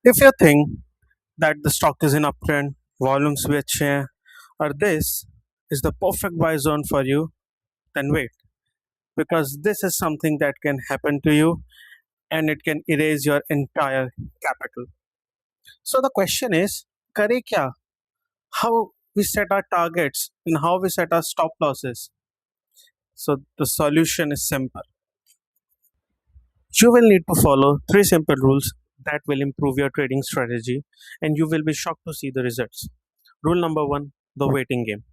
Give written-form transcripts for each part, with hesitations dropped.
If you think that the stock is in uptrend, volumes भी अच्छे हैं, or this is the perfect buy zone for you, then wait, because this is something that can happen to you and it can erase your entire capital. So the question is, करे क्या? How we set our targets and how we set our stop losses. So the solution is simple. You will need to follow three simple rules that will improve your trading strategy and you will be shocked to see the results. Rule number one, the waiting game.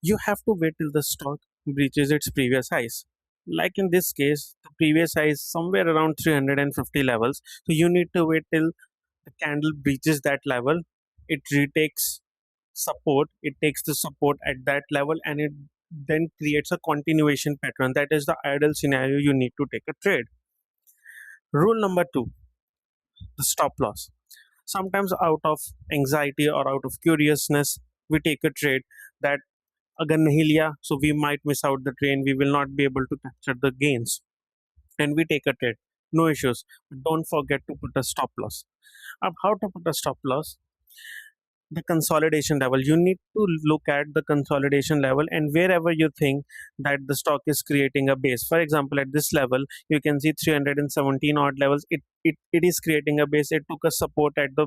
You have to wait till the stock breaches its previous highs. Like in this case, the previous high is somewhere around 350 levels. So you need to wait till the candle breaches that level. It retakes support, it takes the support at that level and it then creates a continuation pattern. That is the ideal scenario you need to take a trade. Rule number two, the stop loss. Sometimes out of anxiety or out of curiousness, we take a trade that agar nahi liya, so we might miss out the train, we will not be able to capture the gains. And we take a trade. No issues. But don't forget to put a stop loss. How to put a stop loss? The consolidation level. You need to look at the consolidation level and wherever you think that the stock is creating a base. For example, at this level, you can see 317 odd levels. It is creating a base. It took a support at the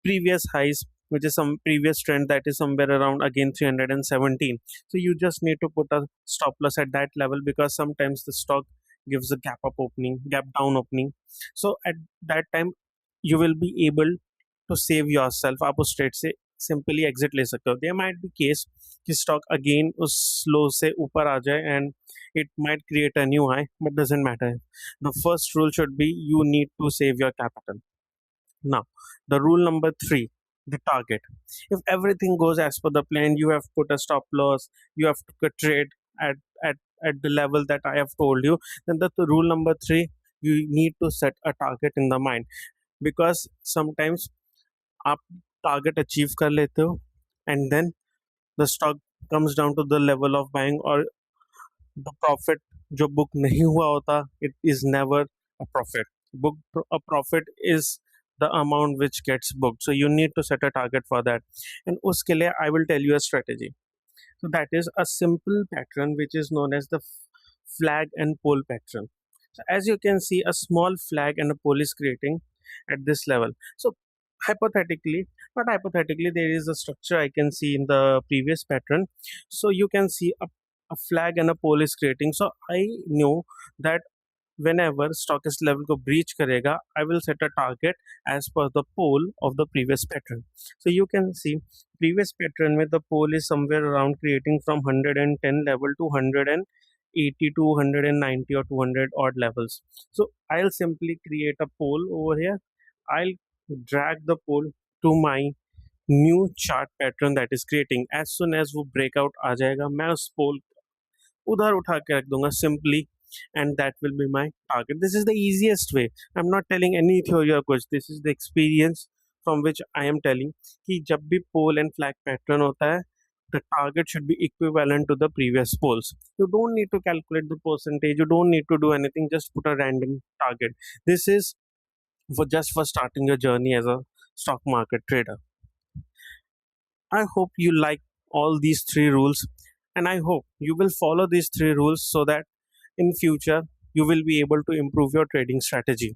previous highs, which is some previous trend that is somewhere around again 317. So you just need to put a stop loss at that level because sometimes the stock gives a gap up opening, gap down opening. So at that time, you will be able to save yourself. आप उस trade से simply exit ले सकते हो. There might be case कि stock again उस लो से ऊपर आ जाए and it might create a new high, but doesn't matter. The first rule should be you need to save your capital. Now, the rule number three, the target. If everything goes as per the plan, you have put a stop loss, you have took a trade at at the level that I have told you, then the rule number three, you need to set a target in the mind because sometimes आप target achieve कर लेते हो and then the stock comes down to the level of buying और the profit जो book नहीं हुआ होता it is never a profit. Book a profit is the amount which gets book. So you need to set a target for that and उसके लिए I will tell you a strategy. So that is a simple pattern which is known as the flag and pole pattern. So as you can see, a small flag and a pole is creating at this level. So hypothetically, not hypothetically, there is a structure I can see in the previous pattern. So you can see a flag and a pole is creating. So I know that whenever stochastic level को breach करेगा, I will set a target as per the pole of the previous pattern. So you can see previous pattern में the pole is somewhere around creating from 110 level to 180 to 190 or 200 odd levels. So I'll simply create a pole over here. I'll drag the pole to my new chart pattern that is creating. As soon as वो breakout आ जाएगा, मैं उस pole उधर उठा के रख दूंगा simply, and that will be my target. This is the easiest way. I'm not telling any theory or कुछ. This is the experience from which I am telling कि जब भी pole and flag pattern होता है, the target should be equivalent to the previous poles. You don't need to calculate the percentage. You don't need to do anything. Just put a random target. This is for starting your journey as a stock market trader. I hope you like all these three rules and I hope you will follow these three rules so that in future you will be able to improve your trading strategy.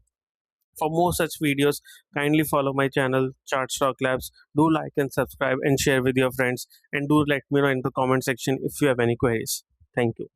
For more such videos, kindly follow my channel Chartstock Labs. Do like and subscribe and share with your friends, and do let me know in the comment section if you have any queries. Thank you.